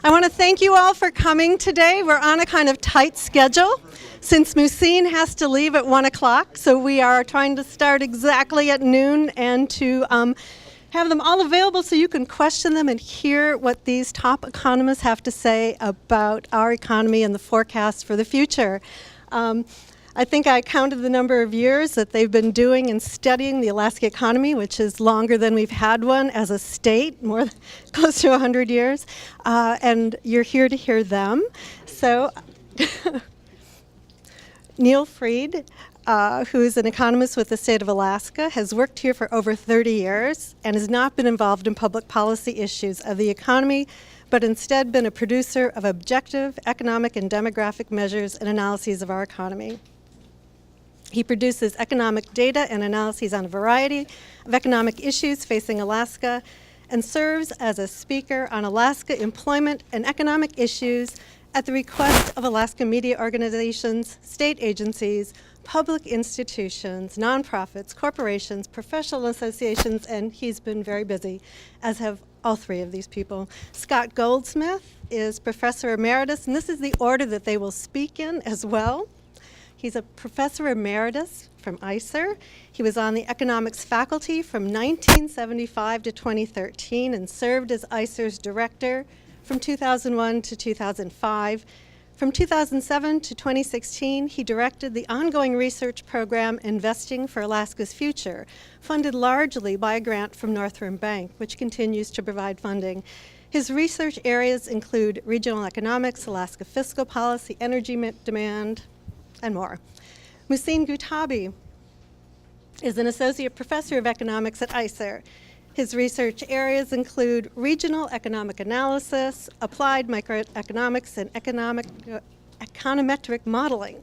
I want to thank you all for coming today. We're on a kind of tight schedule since Musin has to leave at 1 o'clock, so we are trying to start exactly at noon and to have them all available so you can question them and hear what these top economists have to say about our economy and the forecast for the future. I think I counted the number of years that they've been doing and studying the Alaska economy, which is longer than we've had one as a state, close to 100 years. And you're here to hear them. So Neil Fried, who is an economist with the state of Alaska, has worked here for over 30 years and has not been involved in public policy issues of the economy, but instead been a producer of objective economic and demographic measures and analyses of our economy. He produces economic data and analyses on a variety of economic issues facing Alaska and serves as a speaker on Alaska employment and economic issues at the request of Alaska media organizations, state agencies, public institutions, nonprofits, corporations, professional associations, and he's been very busy, as have all three of these people. Scott Goldsmith is Professor Emeritus, and this is the order that they will speak in as well. He's a Professor Emeritus from ICER. He was on the economics faculty from 1975 to 2013 and served as ICER's director from 2001 to 2005. From 2007 to 2016, he directed the ongoing research program Investing for Alaska's Future, funded largely by a grant from Northrim Bank, which continues to provide funding. His research areas include regional economics, Alaska fiscal policy, energy demand, and more. Musin Gutabi is an associate professor of economics at ICER. His research areas include regional economic analysis, applied microeconomics, and econometric modeling.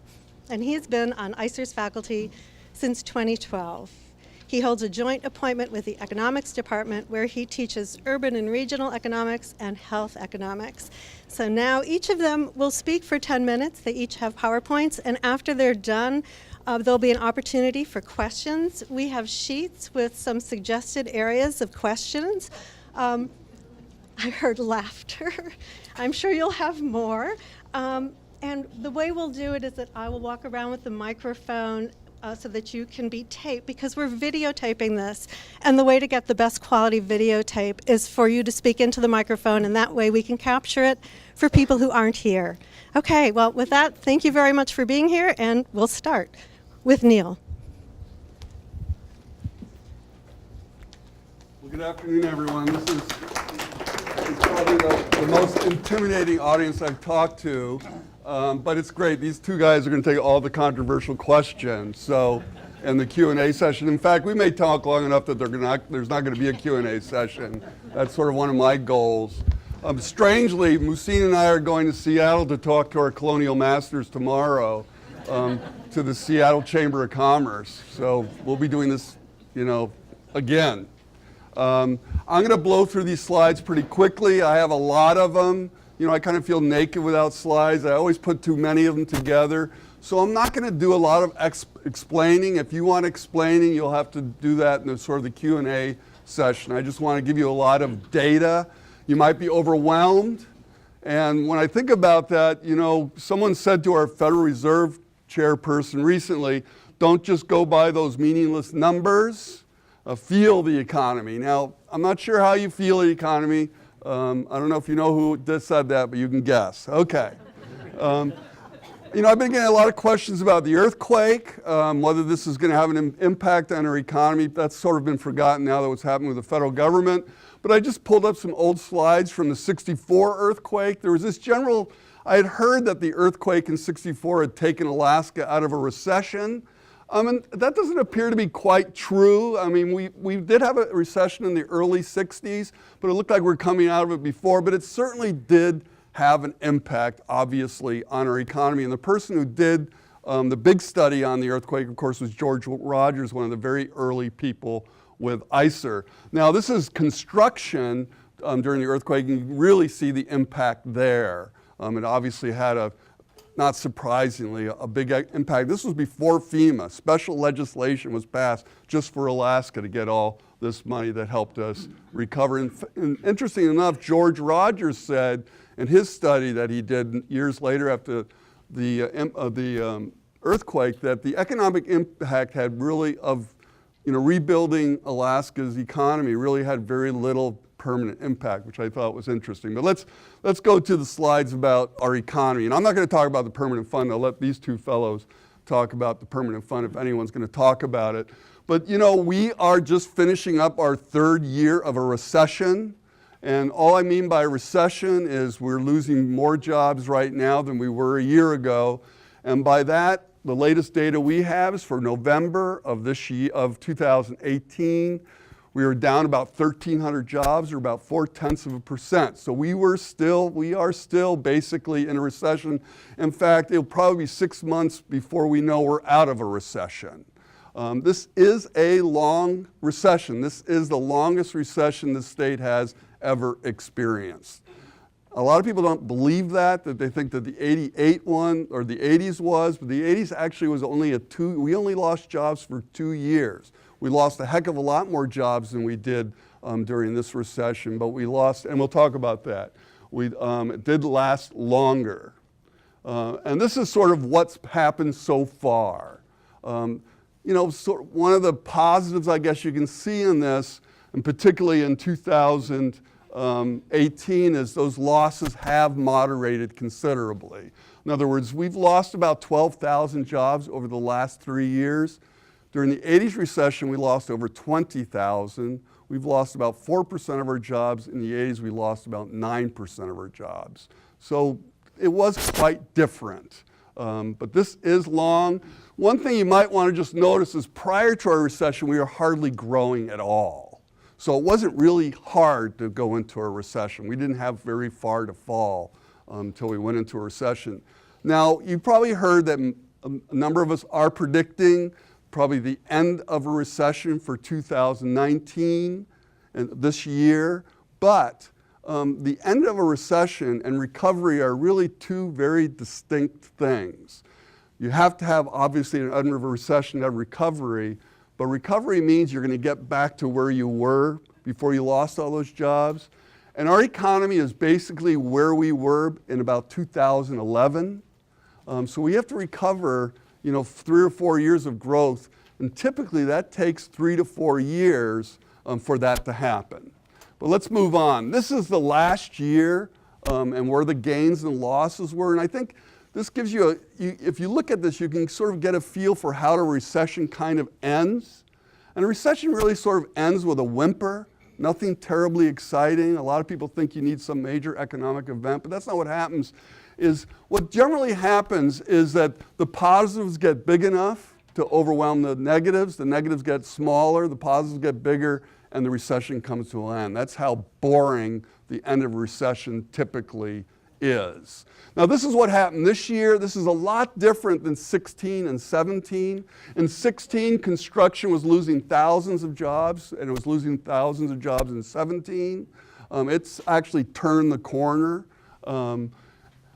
And he has been on ICER's faculty since 2012. He holds a joint appointment with the economics department where he teaches urban and regional economics and health economics. So now each of them will speak for 10 minutes. They each have PowerPoints, and after they're done, there'll be an opportunity for questions. We have sheets with some suggested areas of questions. I heard laughter. I'm sure you'll have more. And the way we'll do it is that I will walk around with the microphone so that you can be taped, because we're videotaping this. And the way to get the best quality videotape is for you to speak into the microphone, and that way we can capture it for people who aren't here. Okay, well, with that, thank you very much for being here, and we'll start with Neil. Well, good afternoon, everyone. This is probably the most intimidating audience I've talked to. But it's great. These two guys are going to take all the controversial questions. So, in the Q&A session, in fact, we may talk long enough that there's not going to be a Q&A session. That's sort of one of my goals. Strangely, Musin and I are going to Seattle to talk to our colonial masters tomorrow, to the Seattle Chamber of Commerce. So we'll be doing this, again. I'm going to blow through these slides pretty quickly. I have a lot of them. I kind of feel naked without slides. I always put too many of them together. So I'm not going to do a lot of explaining. If you want explaining, you'll have to do that in the sort of the Q&A session. I just want to give you a lot of data. You might be overwhelmed. And when I think about that, someone said to our Federal Reserve chairperson recently, don't just go by those meaningless numbers, feel the economy. Now, I'm not sure how you feel the economy. I don't know if you know who just said that, but you can guess. Okay. I've been getting a lot of questions about the earthquake, whether this is going to have an impact on our economy. That's sort of been forgotten now that what's happening with the federal government. But I just pulled up some old slides from the '64 earthquake. There was this I had heard that the earthquake in '64 had taken Alaska out of a recession. And that doesn't appear to be quite true. I mean, we did have a recession in the early 60s, but it looked like we were coming out of it before. But it certainly did have an impact, obviously, on our economy. And the person who did the big study on the earthquake, of course, was George Rogers, one of the very early people with ICER. Now, this is construction during the earthquake, and you can really see the impact there. It obviously had not surprisingly, a big impact. This was before FEMA. Special legislation was passed just for Alaska to get all this money that helped us recover. And interesting enough, George Rogers said in his study that he did years later after the earthquake that the economic impact had really of rebuilding Alaska's economy really had very little permanent impact, which I thought was interesting. But let's go to the slides about our economy. And I'm not going to talk about the permanent fund. I'll let these two fellows talk about the permanent fund if anyone's going to talk about it. But we are just finishing up our third year of a recession. And all I mean by recession is we're losing more jobs right now than we were a year ago. And by that, the latest data we have is for November of this year, of 2018. We were down about 1,300 jobs, or about 0.4%. So we are still basically in a recession. In fact, it'll probably be 6 months before we know we're out of a recession. This is a long recession. This is the longest recession the state has ever experienced. A lot of people don't believe that they think that the 88 one or the 80s was, but the 80s actually was only we only lost jobs for 2 years. We lost a heck of a lot more jobs than we did during this recession, but we lost, and we'll talk about that. It did last longer. And this is sort of what's happened so far. One of the positives I guess you can see in this, and particularly in 2018, is those losses have moderated considerably. In other words, we've lost about 12,000 jobs over the last 3 years. During the 80s recession, we lost over 20,000. We've lost about 4% of our jobs. In the 80s, we lost about 9% of our jobs. So it was quite different. But this is long. One thing you might want to just notice is prior to our recession, we were hardly growing at all. So it wasn't really hard to go into a recession. We didn't have very far to fall until we went into a recession. Now, you probably heard that a number of us are predicting probably the end of a recession for 2019 and this year. But the end of a recession and recovery are really two very distinct things. You have to have, obviously, an end of a recession to have recovery, but recovery means you're going to get back to where you were before you lost all those jobs. And our economy is basically where we were in about 2011. So we have to recover 3 or 4 years of growth, and typically that takes 3 to 4 years for that to happen. But let's move on. This is the last year and where the gains and losses were, and I think this gives you if you look at this, you can sort of get a feel for how a recession kind of ends. And a recession really sort of ends with a whimper, nothing terribly exciting. A lot of people think you need some major economic event, but that's not what happens. What generally happens is that the positives get big enough to overwhelm the negatives get smaller, the positives get bigger, and the recession comes to an end. That's how boring the end of a recession typically is. Now, this is what happened this year. This is a lot different than 16 and 17. In 16, construction was losing thousands of jobs, and it was losing thousands of jobs in 17. It's actually turned the corner.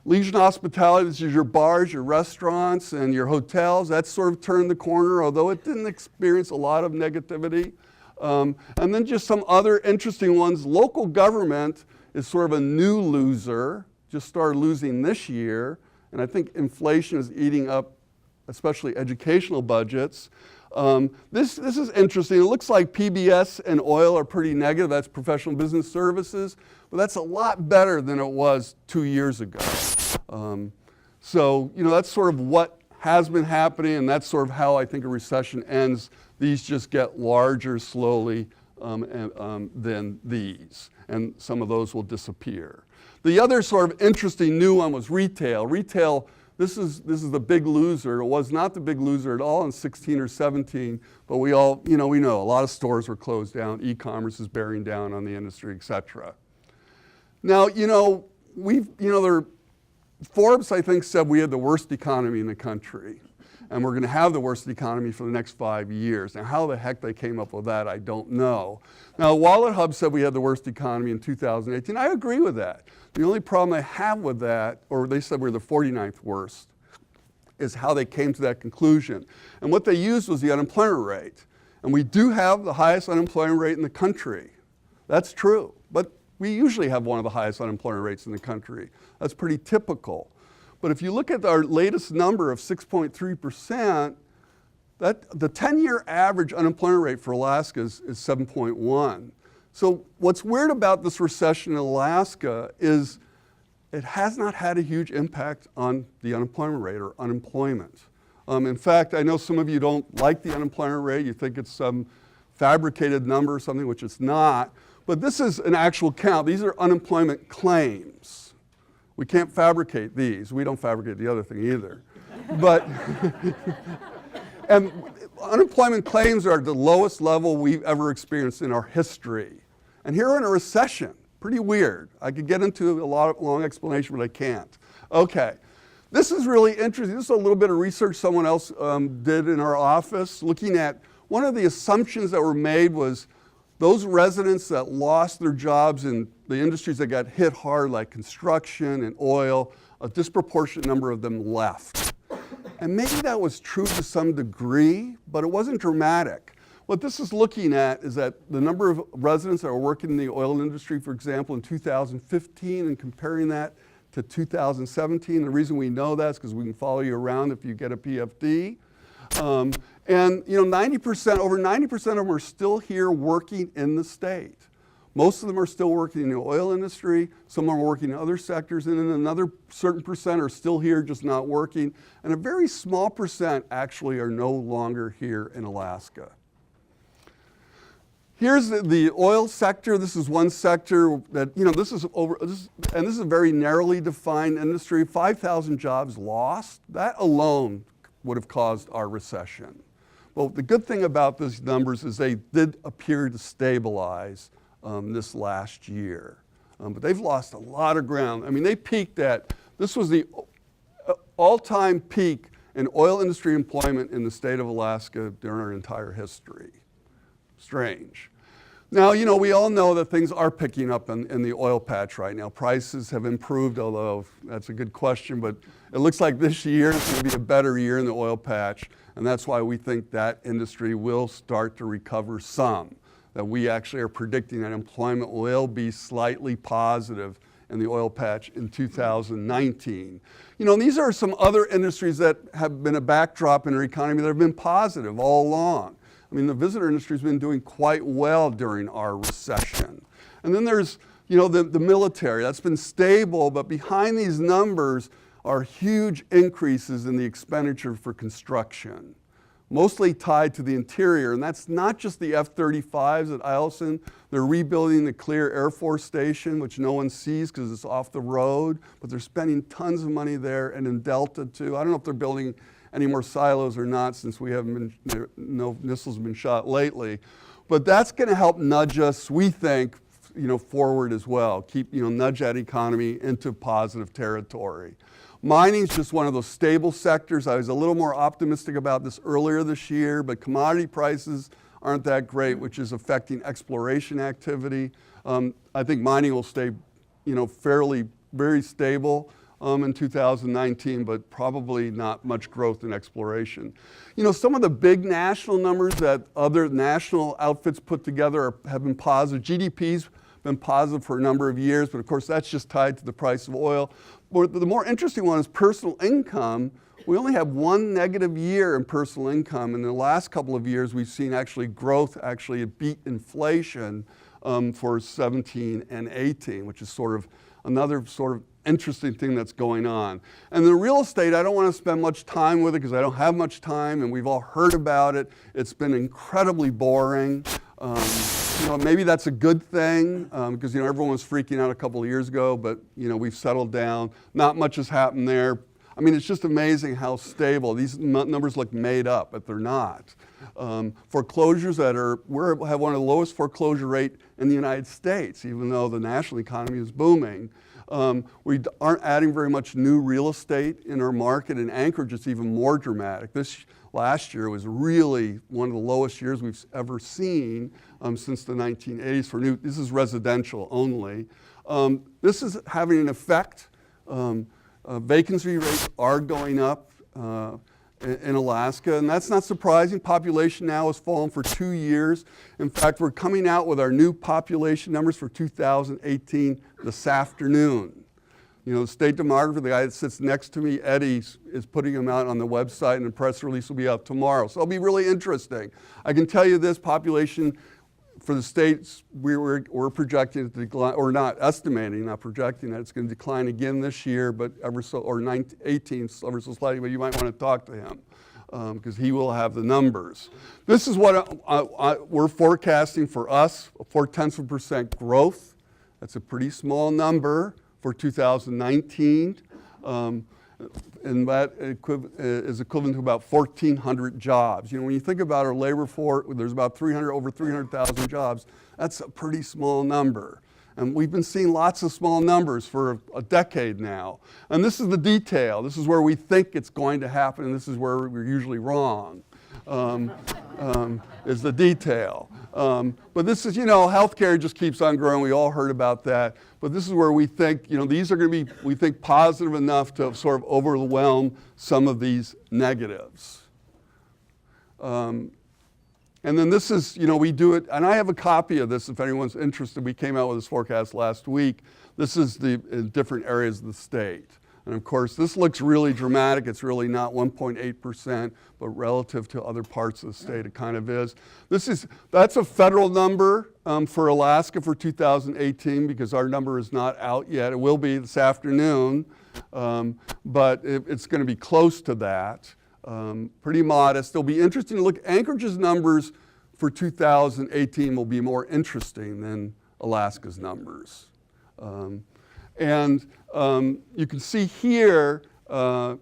Leisure and hospitality, this is your bars, your restaurants, and your hotels. That's sort of turned the corner, although it didn't experience a lot of negativity. And then just some other interesting ones. Local government is sort of a new loser, just started losing this year. And I think inflation is eating up, especially educational budgets. This is interesting. It looks like PBS and oil are pretty negative. That's professional business services. But that's a lot better than it was 2 years ago. So, that's sort of what has been happening, and that's sort of how I think a recession ends. These just get larger slowly than these, and some of those will disappear. The other sort of interesting new one was retail. Retail, this is the big loser. It was not the big loser at all in 16 or 17, but we know a lot of stores were closed down. E-commerce is bearing down on the industry, et cetera. Now, Forbes, I think, said we had the worst economy in the country, and we're going to have the worst economy for the next 5 years. Now, how the heck they came up with that, I don't know. Now, Wallet Hub said we had the worst economy in 2018. I agree with that. The only problem I have with that, or they said we're the 49th worst, is how they came to that conclusion. And what they used was the unemployment rate. And we do have the highest unemployment rate in the country. That's true. But we usually have one of the highest unemployment rates in the country. That's pretty typical. But if you look at our latest number of 6.3%, the 10-year average unemployment rate for Alaska is 7.1. So what's weird about this recession in Alaska is it has not had a huge impact on the unemployment rate or unemployment. In fact, I know some of you don't like the unemployment rate. You think it's some fabricated number or something, which it's not. But this is an actual count. These are unemployment claims. We can't fabricate these. We don't fabricate the other thing either. But and unemployment claims are at the lowest level we've ever experienced in our history. And here we're in a recession. Pretty weird. I could get into a long explanation, but I can't. Okay. This is really interesting. This is a little bit of research someone else did in our office, looking at one of the assumptions that were made was those residents that lost their jobs in the industries that got hit hard, like construction and oil, a disproportionate number of them left. And maybe that was true to some degree, but it wasn't dramatic. What this is looking at is that the number of residents that were working in the oil industry, for example, in 2015, and comparing that to 2017. The reason we know that is because we can follow you around if you get a PFD. And you know, 90%, over 90% of them are still here working in the state. Most of them are still working in the oil industry. Some are working in other sectors, and then another certain percent are still here, just not working. And a very small percent actually are no longer here in Alaska. Here's the oil sector. This is one sector that, you know, this is a very narrowly defined industry. 5,000 jobs lost. That alone would have caused our recession. Well, the good thing about these numbers is they did appear to stabilize this last year. But they've lost a lot of ground. I mean, they peaked at, this was the all-time peak in oil industry employment in the state of Alaska during our entire history. Strange. Now, you know, we all know that things are picking up in the oil patch right now. Prices have improved, although that's a good question, but it looks like this year is going to be a better year in the oil patch, and that's why we think that industry will start to recover some, that we actually are predicting that employment will be slightly positive in the oil patch in 2019. You know, and these are some other industries that have been a backdrop in our economy that have been positive all along. I mean, the visitor industry has been doing quite well during our recession. And then there's, you know, the military. That's been stable, but behind these numbers are huge increases in the expenditure for construction, mostly tied to the interior. And that's not just the F-35s at Eielson. They're rebuilding the Clear Air Force Station, which no one sees because it's off the road, but they're spending tons of money there, and in Delta too. I don't know if they're building any more silos or not, since we haven't been, no missiles have been shot lately. But that's going to help nudge us, we think, you know, forward as well. Keep, you know, nudge that economy into positive territory. Mining is just one of those stable sectors. I was a little more optimistic about this earlier this year, but commodity prices aren't that great, which is affecting exploration activity. I think mining will stay, you know, very stable in 2019, but probably not much growth in exploration. You know, some of the big national numbers that other national outfits put together have been positive. GDP's been positive for a number of years, but of course that's just tied to the price of oil. But the more interesting one is personal income. We only have one negative year in personal income. In the last couple of years, we've seen actually growth actually beat inflation for 17 and 18, which is sort of another sort of interesting thing that's going on. And the real estate, I don't want to spend much time with it because I don't have much time, and we've all heard about it. It's been incredibly boring. You know, maybe that's a good thing because, you know, everyone was freaking out a couple of years ago, but, you know, we've settled down. Not much has happened there. I mean, it's just amazing how stable. These numbers look made up, but they're not. Foreclosures we have one of the lowest foreclosure rate in the United States, even though the national economy is booming. We aren't adding very much new real estate in our market. In Anchorage, it's even more dramatic. This last year was really one of the lowest years we've ever seen since the 1980s for new. This is residential only. This is having an effect. Vacancy rates are going up. in Alaska, and that's not surprising. Population now has fallen for 2 years. In fact, we're coming out with our new population numbers for 2018 this afternoon. You know, the state demographer, the guy that sits next to me, Eddie, is putting them out on the website, and the press release will be out tomorrow. So it'll be really interesting. I can tell you this, population for the states, we're projecting it to decline, or not estimating, not projecting that it's going to decline again this year, but ever so, or 18, ever so slightly, but you might want to talk to him because he will have the numbers. This is what we're forecasting for us, 0.4% growth. That's a pretty small number for 2019. And that is equivalent to about 1,400 jobs. You know, when you think about our labor force, there's about over 300,000 jobs. That's a pretty small number. And we've been seeing lots of small numbers for a decade now. And this is the detail. This is where we think it's going to happen, and this is where we're usually wrong, is the detail. But this is, you know, healthcare just keeps on growing. We all heard about that. But this is where we think, you know, these are going to be, we think, positive enough to sort of overwhelm some of these negatives. And then this is, you know, we do it, and I have a copy of this if anyone's interested. We came out with this forecast last week. This is the in different areas of the state. And of course, this looks really dramatic. It's really not 1.8%, but relative to other parts of the state, it kind of is. That's a federal number for Alaska for 2018 because our number is not out yet. It will be this afternoon, but it's going to be close to that. Pretty modest. It'll be interesting to look. Anchorage's numbers for 2018 will be more interesting than Alaska's numbers. And you can see here, you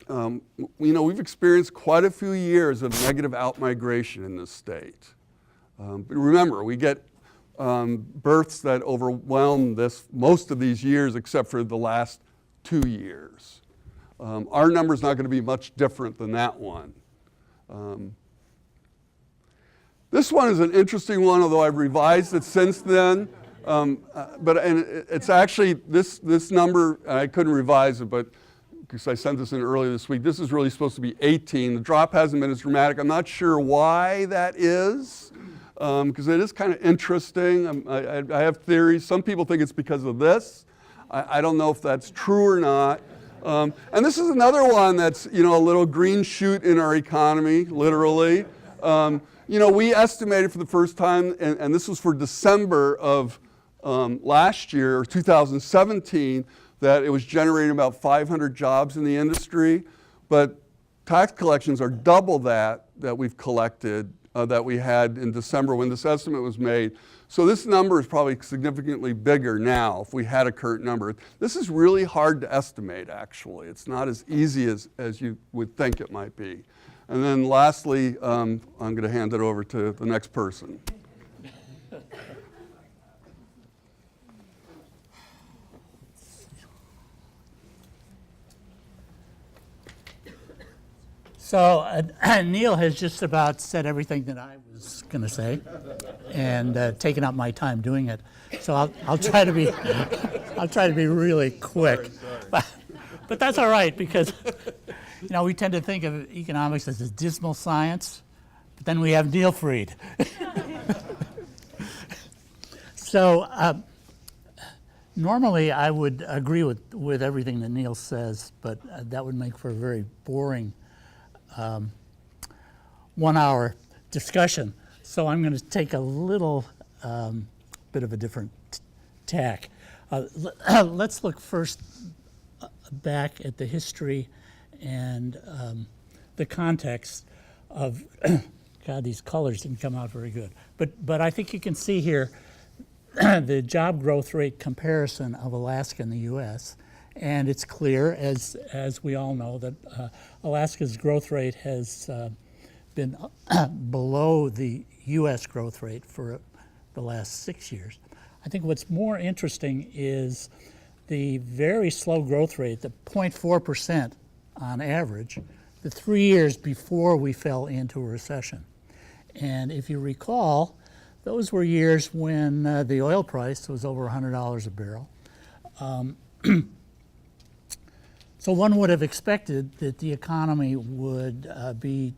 know, we've experienced quite a few years of negative outmigration in this state. But remember, we get births that overwhelm most of these years except for the last 2 years. Our number's not going to be much different than that one. This one is an interesting one, although I've revised it since then. But it's actually, this number, I couldn't revise it, but because I sent this in earlier this week, this is really supposed to be 18. The drop hasn't been as dramatic. I'm not sure why that is, because it is kind of interesting. I have theories. Some people think it's because of this. I don't know if that's true or not. And this is another one that's, you know, a little green shoot in our economy, literally. You know, we estimated for the first time, and this was for December of last year, or 2017, that it was generating about 500 jobs in the industry, but tax collections are double that we've collected, that we had in December when this estimate was made. So this number is probably significantly bigger now if we had a current number. This is really hard to estimate, actually. It's not as easy as you would think it might be. And then lastly, I'm going to hand it over to the next person. So Neil has just about said everything that I was going to say, and taken up my time doing it. So I'll try to be really quick, but that's all right because you know we tend to think of economics as a dismal science, but then we have Neil Fried. So normally I would agree with everything that Neil says, but that would make for a very boring 1 hour discussion. So I'm going to take a little bit of a different tack. Let's look first back at the history and the context of, God, these colors didn't come out very good. But I think you can see here the job growth rate comparison of Alaska and the U.S. And it's clear, as we all know, that Alaska's growth rate has been below the U.S. growth rate for the last 6 years. I think what's more interesting is the very slow growth rate, the 0.4% on average, the 3 years before we fell into a recession. And if you recall, those were years when the oil price was over $100 a barrel. So one would have expected that the economy would be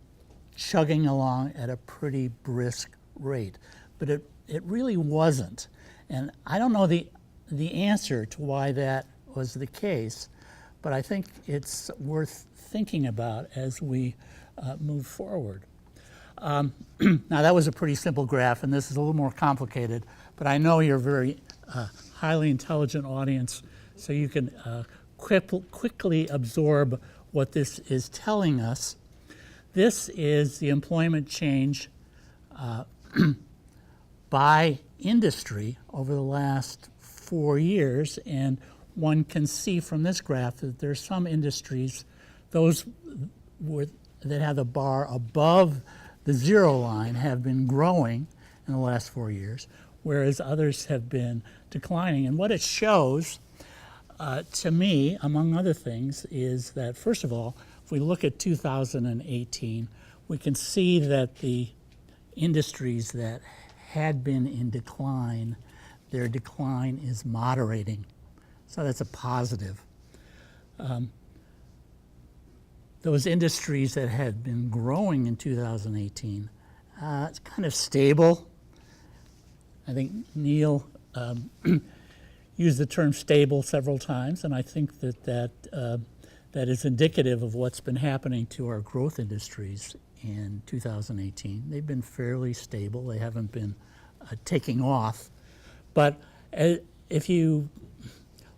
chugging along at a pretty brisk rate, but it really wasn't. And I don't know the answer to why that was the case, but I think it's worth thinking about as we move forward. Now that was a pretty simple graph, and this is a little more complicated, but I know you're a very highly intelligent audience, so you can quickly absorb what this is telling us. This is the employment change by industry over the last 4 years, and one can see from this graph that there are some industries, those that have the bar above the zero line, have been growing in the last 4 years, whereas others have been declining. And what it shows to me, among other things, is that, first of all, if we look at 2018, we can see that the industries that had been in decline, their decline is moderating. So that's a positive. Those industries that had been growing in 2018, it's kind of stable. I think Neil used the term stable several times, and I think that is indicative of what's been happening to our growth industries in 2018. They've been fairly stable. They haven't been taking off. But if you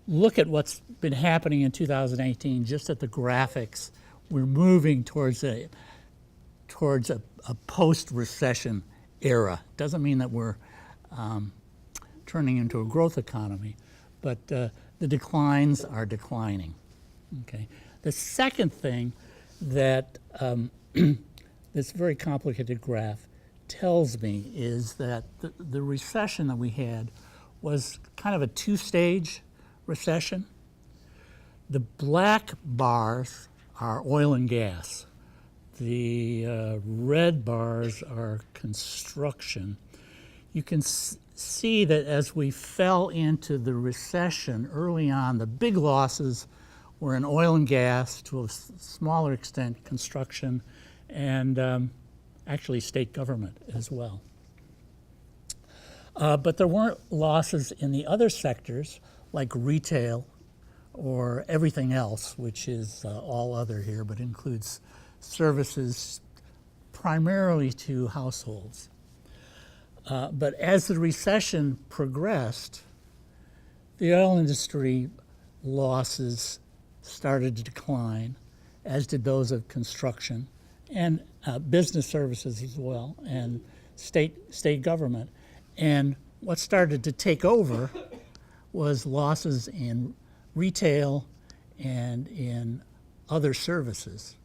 look at what's been happening in 2018, just at the graphics, we're moving towards a post-recession era. Doesn't mean that we're turning into a growth economy, but the declines are declining. Okay. The second thing that this very complicated graph tells me is that the recession that we had was kind of a two-stage recession. The black bars are oil and gas. The red bars are construction. You can see that as we fell into the recession early on, the big losses were in oil and gas, to a smaller extent construction, and actually state government as well. But there weren't losses in the other sectors like retail or everything else, which is all other here, but includes services primarily to households. But as the recession progressed, the oil industry losses started to decline, as did those of construction, and business services as well, and state government. And what started to take over was losses in retail and in other services.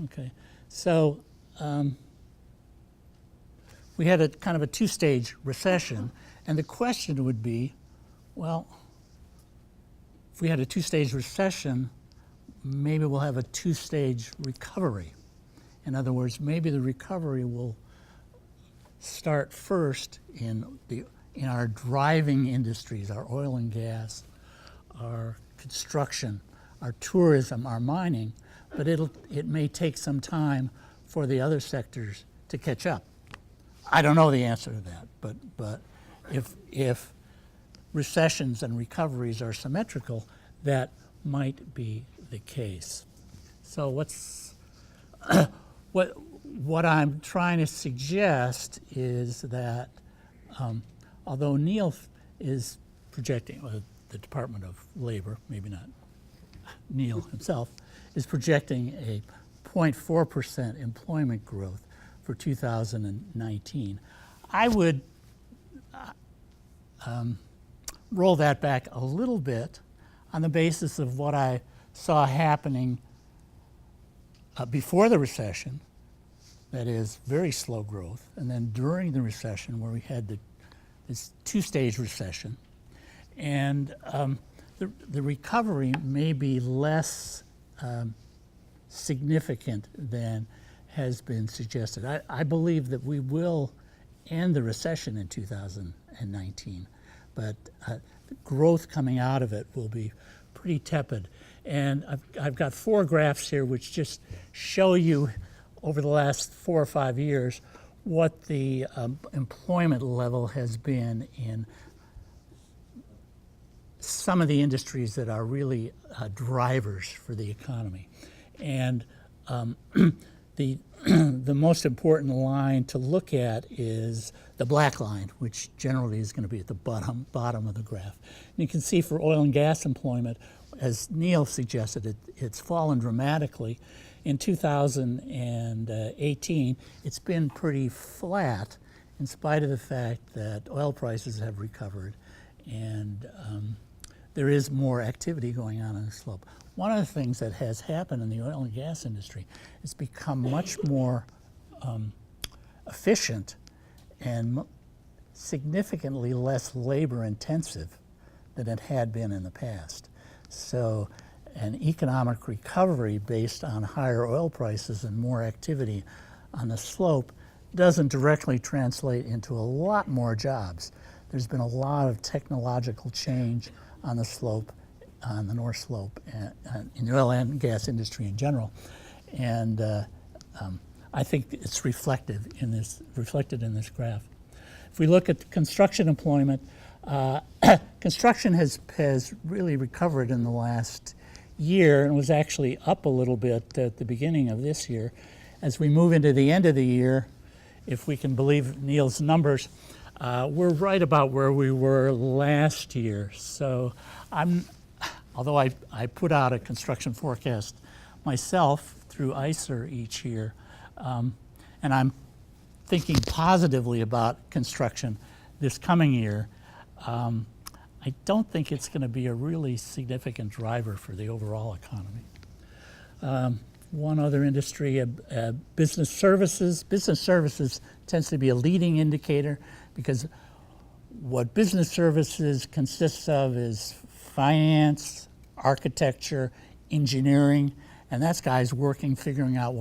Okay, so we had a kind of a two-stage recession, and the question would be, well, if we had a two-stage recession, maybe we'll have a two-stage recovery. In other words, maybe the recovery will start first in our driving industries, our oil and gas, our construction, our tourism, our mining, but it may take some time for the other sectors to catch up. I don't know the answer to that, but if recessions and recoveries are symmetrical, that might be the case. So what I'm trying to suggest is that although Neil is projecting, the Department of Labor, maybe not Neil himself, is projecting a 0.4% employment growth for 2019. I would roll that back a little bit on the basis of what I saw happening before the recession, that is very slow growth, and then during the recession where we had this two-stage recession. And the recovery may be less significant than has been suggested. I believe that we will end the recession in 2019, but the growth coming out of it will be pretty tepid. And I've got 4 graphs here which just show you over the last 4 or 5 years what the employment level has been in some of the industries that are really drivers for the economy. And the most important line to look at is the black line, which generally is going to be at the bottom of the graph. And you can see for oil and gas employment, as Neil suggested, it's fallen dramatically. In 2018, it's been pretty flat in spite of the fact that oil prices have recovered and there is more activity going on the slope. One of the things that has happened in the oil and gas industry is become much more efficient and significantly less labor intensive than it had been in the past. So an economic recovery based on higher oil prices and more activity on the slope doesn't directly translate into a lot more jobs. There's been a lot of technological change on the slope, on the North Slope, in the oil and gas industry in general. And I think it's reflected in this graph. If we look at construction employment, construction has really recovered in the last year and was actually up a little bit at the beginning of this year. As we move into the end of the year, if we can believe Neil's numbers, we're right about where we were last year. So although I put out a construction forecast myself through ICER each year, and I'm thinking positively about construction this coming year, I don't think it's going to be a really significant driver for the overall economy. One other industry, business services. Business services tends to be a leading indicator because what business services consists of is finance, architecture, engineering, and that's guys working, figuring out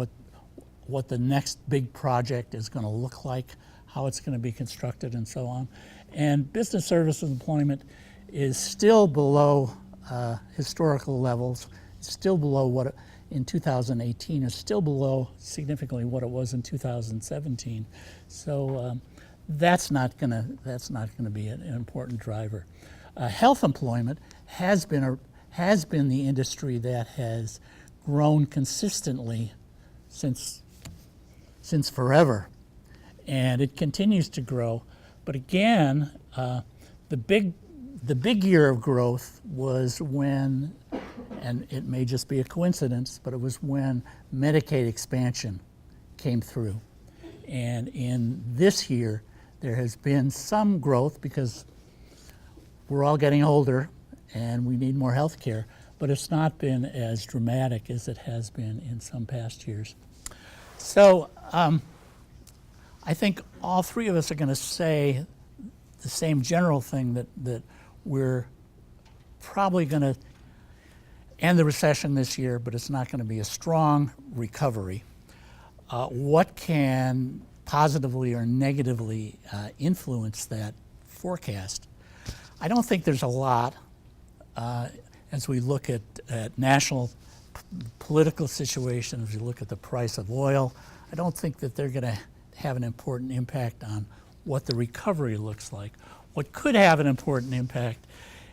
what the next big project is going to look like, how it's going to be constructed, and so on. And business services employment is still below historical levels. It's still below what in 2018 is still below significantly what it was in 2017. So that's not going to be an important driver. Health employment has been the industry that has grown consistently since forever, and it continues to grow. But again, the big year of growth was when, and it may just be a coincidence, but it was when Medicaid expansion came through. And in this year, there has been some growth because we're all getting older and we need more health care, but it's not been as dramatic as it has been in some past years. So I think all three of us are going to say the same general thing, that we're probably going to end the recession this year, but it's not going to be a strong recovery. What can positively or negatively influence that forecast? I don't think there's a lot as we look at national political situations, as we look at the price of oil. I don't think that they're going to have an important impact on what the recovery looks like. What could have an important impact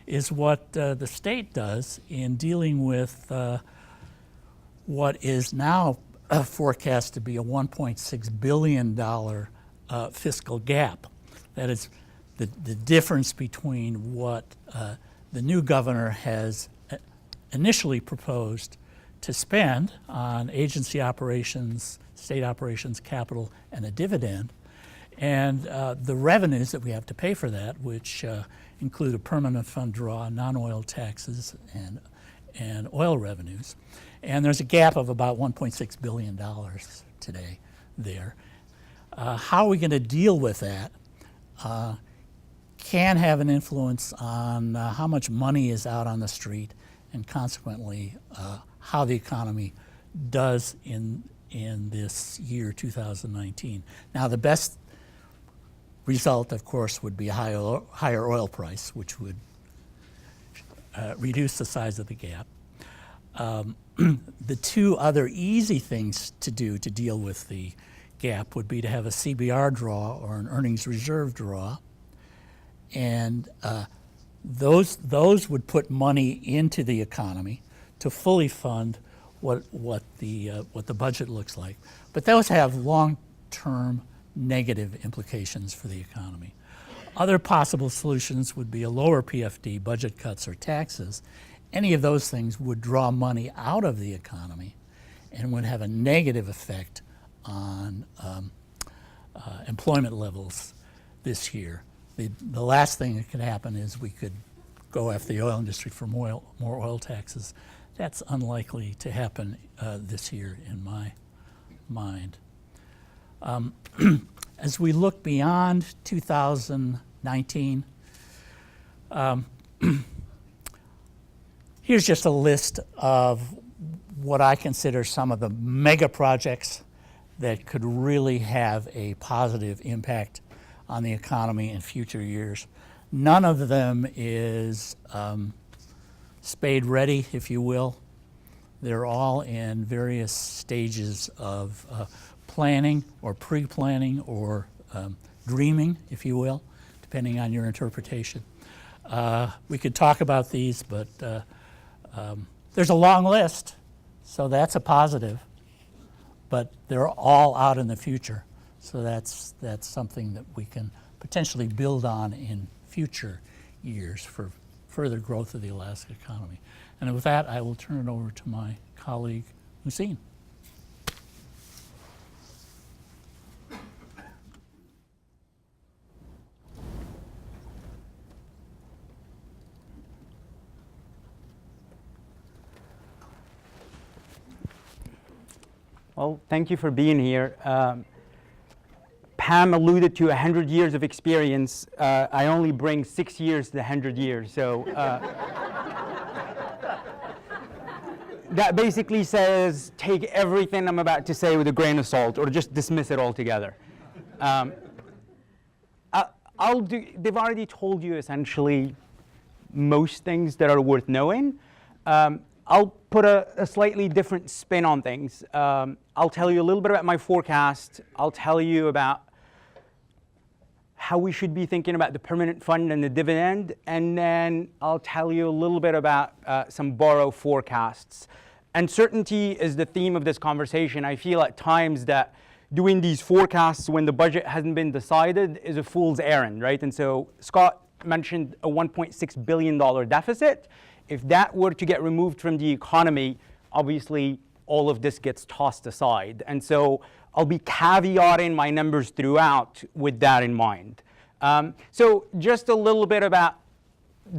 is what the state does in dealing with what is now forecast to be a $1.6 billion fiscal gap. That is the difference between what the new governor has initially proposed to spend on agency operations, state operations, capital, and a dividend, and the revenues that we have to pay for that, which include a permanent fund draw, non-oil taxes, and oil revenues. And there's a gap of about $1.6 billion today there. How are we going to deal with that can have an influence on how much money is out on the street, and consequently how the economy does in this year 2019. Now, the best result, of course, would be a higher oil price, which would reduce the size of the gap. The two other easy things to do to deal with the gap would be to have a CBR draw or an earnings reserve draw. And those would put money into the economy to fully fund what the budget looks like. But those have long-term negative implications for the economy. Other possible solutions would be a lower PFD, budget cuts, or taxes. Any of those things would draw money out of the economy and would have a negative effect on employment levels this year. The last thing that could happen is we could go after the oil industry for more oil taxes. That's unlikely to happen this year in my mind. As we look beyond 2019, here's just a list of what I consider some of the mega projects that could really have a positive impact on the economy in future years. None of them is spade ready, if you will. They're all in various stages of planning or pre-planning or dreaming, if you will, depending on your interpretation. We could talk about these, but there's a long list, so that's a positive, but they're all out in the future. So that's something that we can potentially build on in future years for further growth of the Alaska economy. And with that, I will turn it over to my colleague, Hussein. Well, thank you for being here. Pam alluded to 100 years of experience. I only bring 6 years to the 100 years. So that basically says take everything I'm about to say with a grain of salt or just dismiss it altogether. They've already told you essentially most things that are worth knowing. I'll put a slightly different spin on things. I'll tell you a little bit about my forecast. I'll tell you about how we should be thinking about the permanent fund and the dividend, and then I'll tell you a little bit about some borrow forecasts. Uncertainty is the theme of this conversation. I feel at times that doing these forecasts when the budget hasn't been decided is a fool's errand, right? And so Scott mentioned a $1.6 billion deficit. If that were to get removed from the economy, obviously all of this gets tossed aside. And so I'll be caveating my numbers throughout with that in mind. So just a little bit about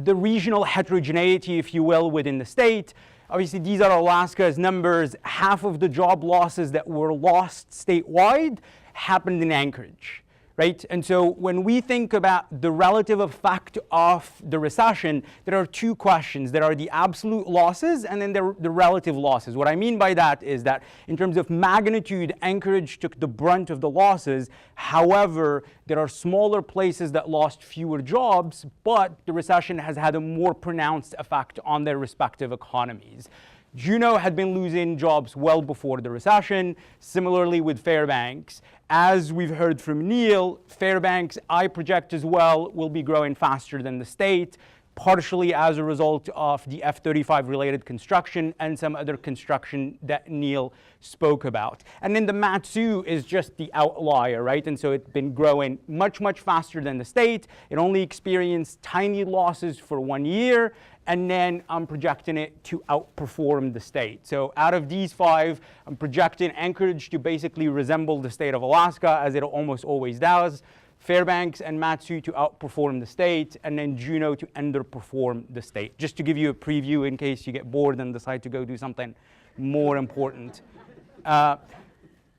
the regional heterogeneity, if you will, within the state. Obviously, these are Alaska's numbers. Half of the job losses that were lost statewide happened in Anchorage. Right? And so when we think about the relative effect of the recession, there are two questions. There are the absolute losses and then there are the relative losses. What I mean by that is that in terms of magnitude, Anchorage took the brunt of the losses. However, there are smaller places that lost fewer jobs, but the recession has had a more pronounced effect on their respective economies. Juneau had been losing jobs well before the recession, similarly with Fairbanks. As we've heard from Neil, Fairbanks, I project as well, will be growing faster than the state, partially as a result of the F-35 related construction and some other construction that Neil spoke about. And then the MatSu is just the outlier, right? And so it's been growing much, much faster than the state. It only experienced tiny losses for 1 year, and then I'm projecting it to outperform the state. So out of these five, I'm projecting Anchorage to basically resemble the state of Alaska, as it almost always does, Fairbanks and MatSu to outperform the state, and then Juneau to underperform the state. Just to give you a preview in case you get bored and decide to go do something more important.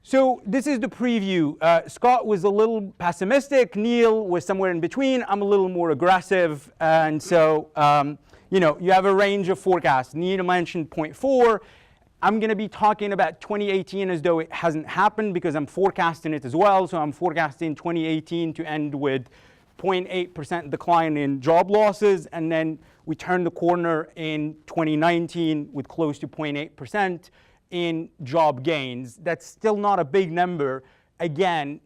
So this is the preview. Scott was a little pessimistic. Neil was somewhere in between. I'm a little more aggressive. And so, you have a range of forecasts. Neil mentioned 0.4. I'm going to be talking about 2018 as though it hasn't happened because I'm forecasting it as well. So I'm forecasting 2018 to end with 0.8% decline in job losses, and then we turned the corner in 2019 with close to 0.8% in job gains. That's still not a big number. Again,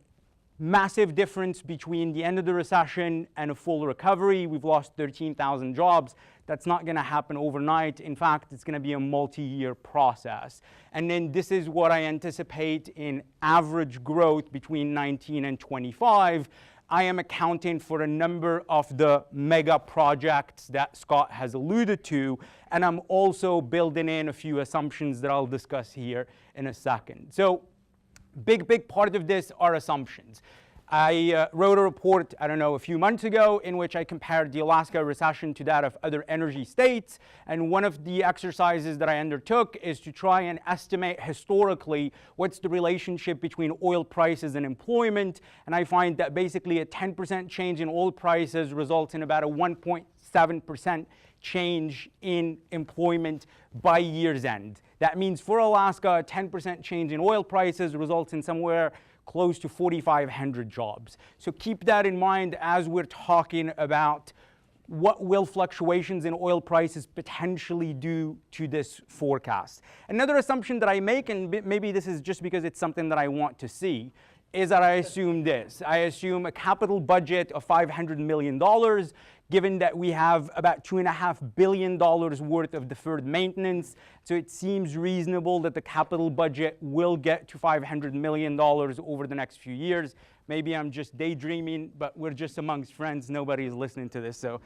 massive difference between the end of the recession and a full recovery. We've lost 13,000 jobs. That's not going to happen overnight. In fact, it's going to be a multi-year process. And then this is what I anticipate in average growth between 19 and 25. I am accounting for a number of the mega projects that Scott has alluded to, and I'm also building in a few assumptions that I'll discuss here in a second. So big part of this are assumptions. I wrote a report, I don't know, a few months ago in which I compared the Alaska recession to that of other energy states. And one of the exercises that I undertook is to try and estimate historically what's the relationship between oil prices and employment. And I find that basically a 10% change in oil prices results in about a 1.7% change in employment by year's end. That means for Alaska, a 10% change in oil prices results in somewhere close to 4,500 jobs. So keep that in mind as we're talking about what will fluctuations in oil prices potentially do to this forecast. Another assumption that I make, and maybe this is just because it's something that I want to see, is that I assume this. I assume a capital budget of $500 million, given that we have about $2.5 billion worth of deferred maintenance. So it seems reasonable that the capital budget will get to $500 million over the next few years. Maybe I'm just daydreaming, but we're just amongst friends. Nobody is listening to this. So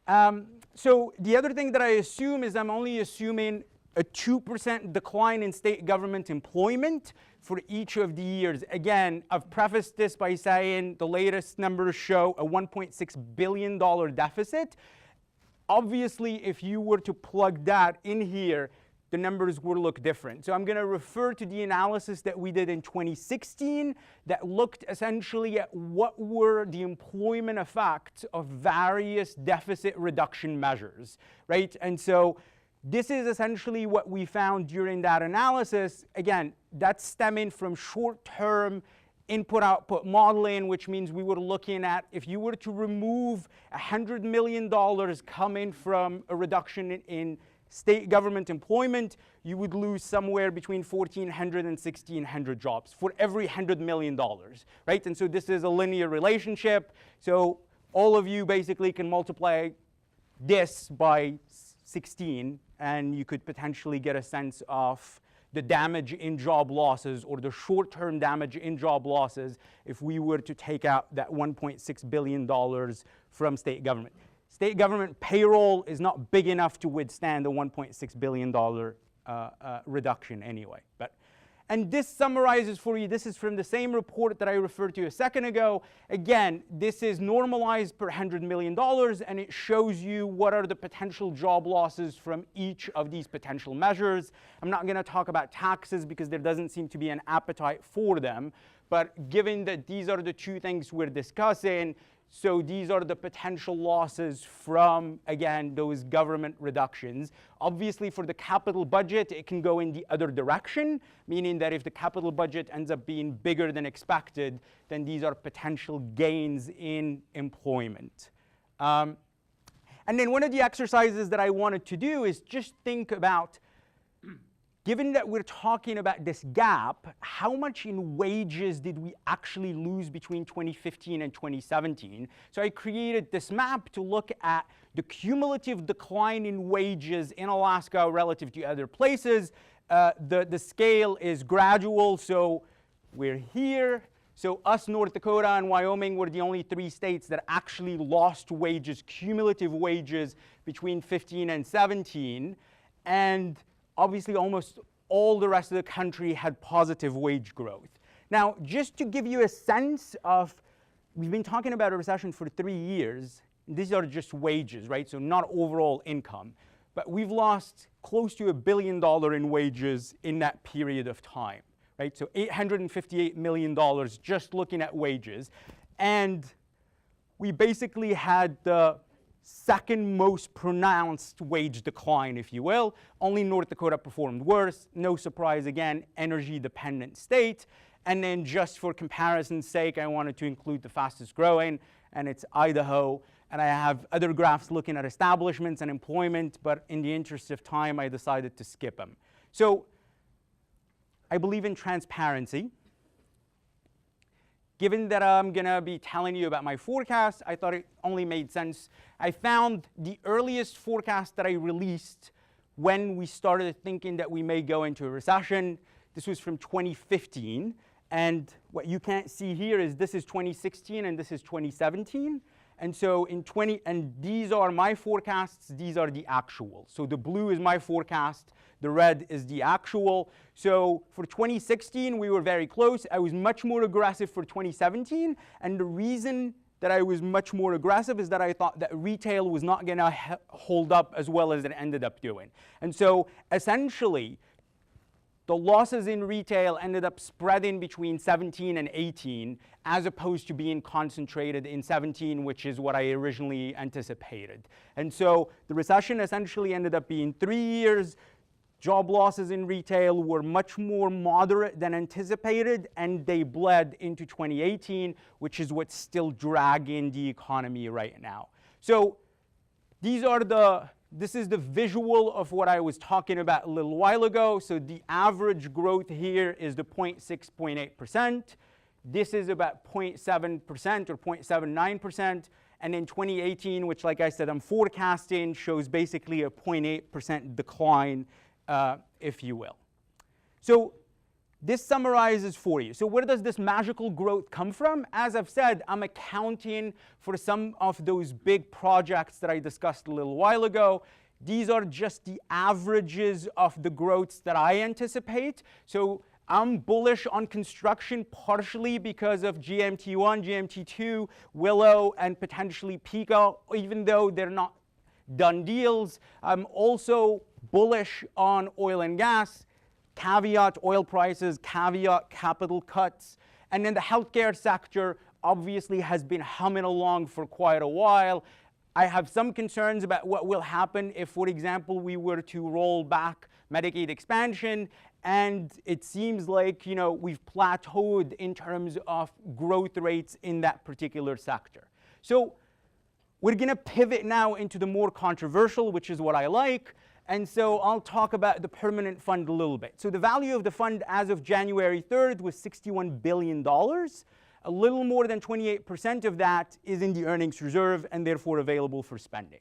the other thing that I assume is I'm only assuming a 2% decline in state government employment for each of the years. Again, I've prefaced this by saying the latest numbers show a $1.6 billion deficit. Obviously, if you were to plug that in here, the numbers would look different. So I'm going to refer to the analysis that we did in 2016 that looked essentially at what were the employment effects of various deficit reduction measures, right? And so this is essentially what we found during that analysis. Again, that's stemming from short-term input-output modeling, which means we were looking at if you were to remove $100 million coming from a reduction in state government employment, you would lose somewhere between 1,400 and 1,600 jobs for every $100 million, right? And so this is a linear relationship. So all of you basically can multiply this by 16, and you could potentially get a sense of the damage in job losses or the short-term damage in job losses if we were to take out that $1.6 billion from state government. State government payroll is not big enough to withstand a $1.6 billion reduction anyway. And this summarizes for you, this is from the same report that I referred to a second ago. Again, this is normalized per $100 million, and it shows you what are the potential job losses from each of these potential measures. I'm not going to talk about taxes because there doesn't seem to be an appetite for them. But given that these are the two things we're discussing, so these are the potential losses from, again, those government reductions. Obviously, for the capital budget, it can go in the other direction, meaning that if the capital budget ends up being bigger than expected, then these are potential gains in employment. And then one of the exercises that I wanted to do is just think about, given that we're talking about this gap, how much in wages did we actually lose between 2015 and 2017? So I created this map to look at the cumulative decline in wages in Alaska relative to other places. The scale is gradual, so we're here. So us, North Dakota, and Wyoming were the only three states that actually lost wages, cumulative wages, between 15 and 17. And obviously, almost all the rest of the country had positive wage growth. Now, just to give you a sense of, we've been talking about a recession for 3 years. These are just wages, right? So not overall income. But we've lost close to $1 billion in wages in that period of time, right? So $858 million just looking at wages. And we basically had the second most pronounced wage decline, if you will. Only North Dakota performed worse. No surprise, again, energy-dependent state. And then just for comparison's sake, I wanted to include the fastest growing, and it's Idaho. And I have other graphs looking at establishments and employment, but in the interest of time, I decided to skip them. So I believe in transparency. Given that I'm going to be telling you about my forecast, I thought it only made sense. I found the earliest forecast that I released when we started thinking that we may go into a recession. This was from 2015. And what you can't see here is this is 2016 and this is 2017. And so and these are my forecasts, these are the actual. So the blue is my forecast, the red is the actual. So for 2016, we were very close. I was much more aggressive for 2017. And the reason that I was much more aggressive is that I thought that retail was not going to hold up as well as it ended up doing. And so essentially, the losses in retail ended up spreading between 17 and 18, as opposed to being concentrated in 17, which is what I originally anticipated. And so the recession essentially ended up being 3 years. Job losses in retail were much more moderate than anticipated, and they bled into 2018, which is what's still dragging the economy right now. So this is the visual of what I was talking about a little while ago. So the average growth here is the 0.6, 0.8%. This is about 0.7% or 0.79%. And in 2018, which like I said, I'm forecasting, shows basically a 0.8% decline, if you will. So this summarizes for you. So where does this magical growth come from? As I've said, I'm accounting for some of those big projects that I discussed a little while ago. These are just the averages of the growths that I anticipate. So I'm bullish on construction partially because of GMT1, GMT2, Willow, and potentially Pico, even though they're not done deals. I'm also bullish on oil and gas. Caveat oil prices, caveat capital cuts. And then the healthcare sector obviously has been humming along for quite a while. I have some concerns about what will happen if, for example, we were to roll back Medicaid expansion, and it seems like, we've plateaued in terms of growth rates in that particular sector. So we're going to pivot now into the more controversial, which is what I like. And so I'll talk about the permanent fund a little bit. So the value of the fund as of January 3rd was $61 billion. A little more than 28% of that is in the earnings reserve and therefore available for spending.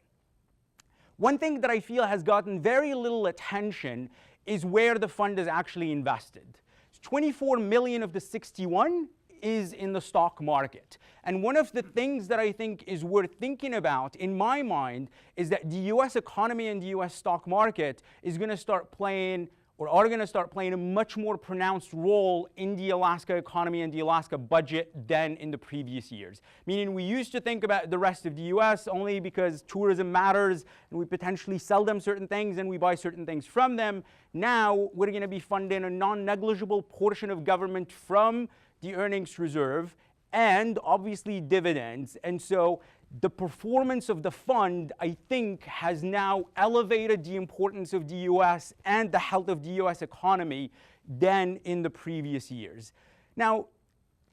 One thing that I feel has gotten very little attention is where the fund is actually invested. 24 million of the 61 is in the stock market. And one of the things that I think is worth thinking about in my mind is that the US economy and the US stock market is going to start playing, or are going to start playing, a much more pronounced role in the Alaska economy and the Alaska budget than in the previous years. Meaning we used to think about the rest of the US only because tourism matters and we potentially sell them certain things and we buy certain things from them. Now we're going to be funding a non-negligible portion of government from the earnings reserve and obviously dividends. And so the performance of the fund, I think, has now elevated the importance of the US and the health of the US economy than in the previous years. Now,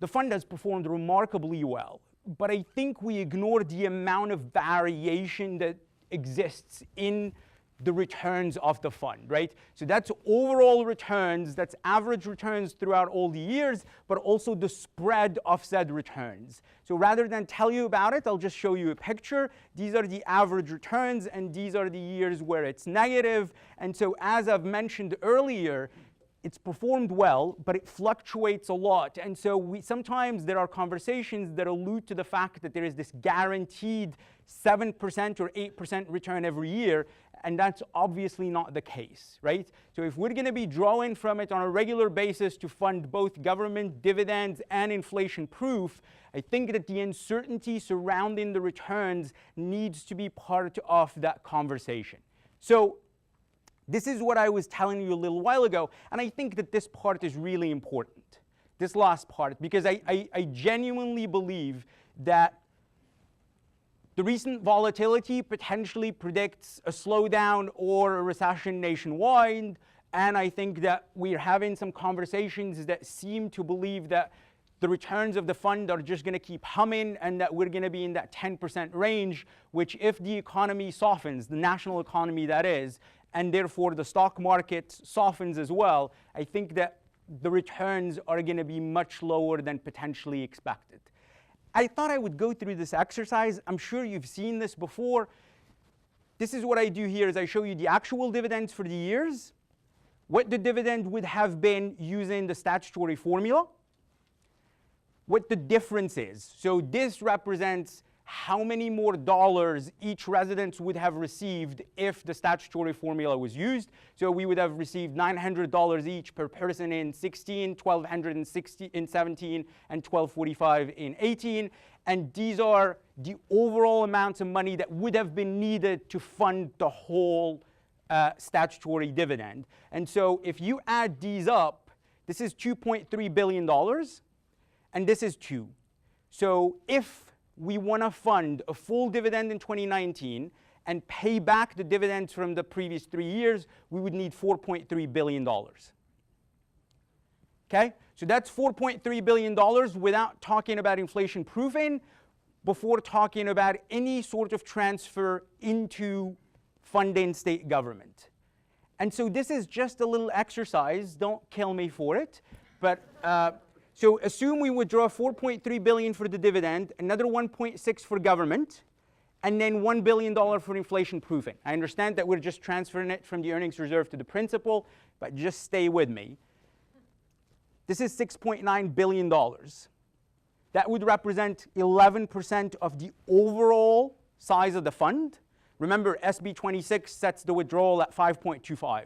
the fund has performed remarkably well, but I think we ignore the amount of variation that exists in the returns of the fund, right? So that's overall returns, that's average returns throughout all the years, but also the spread of said returns. So rather than tell you about it, I'll just show you a picture. These are the average returns, and these are the years where it's negative. And so as I've mentioned earlier, it's performed well, but it fluctuates a lot. And so sometimes there are conversations that allude to the fact that there is this guaranteed 7% or 8% return every year, and that's obviously not the case, right? So if we're going to be drawing from it on a regular basis to fund both government dividends and inflation proof, I think that the uncertainty surrounding the returns needs to be part of that conversation. So this is what I was telling you a little while ago, and I think that this part is really important, this last part, because I genuinely believe that the recent volatility potentially predicts a slowdown or a recession nationwide, And I think that we're having some conversations that seem to believe that the returns of the fund are just going to keep humming and that we're going to be in that 10% range, which if the economy softens, the national economy that is, and therefore the stock market softens as well, I think that the returns are going to be much lower than potentially expected. I thought I would go through this exercise. I'm sure you've seen this before. This is what I do here is I show you the actual dividends for the years, what the dividend would have been using the statutory formula, what the difference is. So this represents how many more dollars each resident would have received if the statutory formula was used. So we would have received $900 each per person in 16, $1,260 in 17, and $1,245 in 18. And these are the overall amounts of money that would have been needed to fund the whole statutory dividend. And so if you add these up, this is $2.3 billion, and this is 2. So if we want to fund a full dividend in 2019 and pay back the dividends from the previous 3 years, we would need $4.3 billion. Okay? So that's $4.3 billion without talking about inflation proofing, before talking about any sort of transfer into funding state government. And so this is just a little exercise. Don't kill me for it. But so assume we withdraw $4.3 billion for the dividend, another $1.6 for government, and then $1 billion for inflation proofing. I understand that we're just transferring it from the earnings reserve to the principal, but just stay with me. This is $6.9 billion. That would represent 11% of the overall size of the fund. Remember, SB 26 sets the withdrawal at 5.25.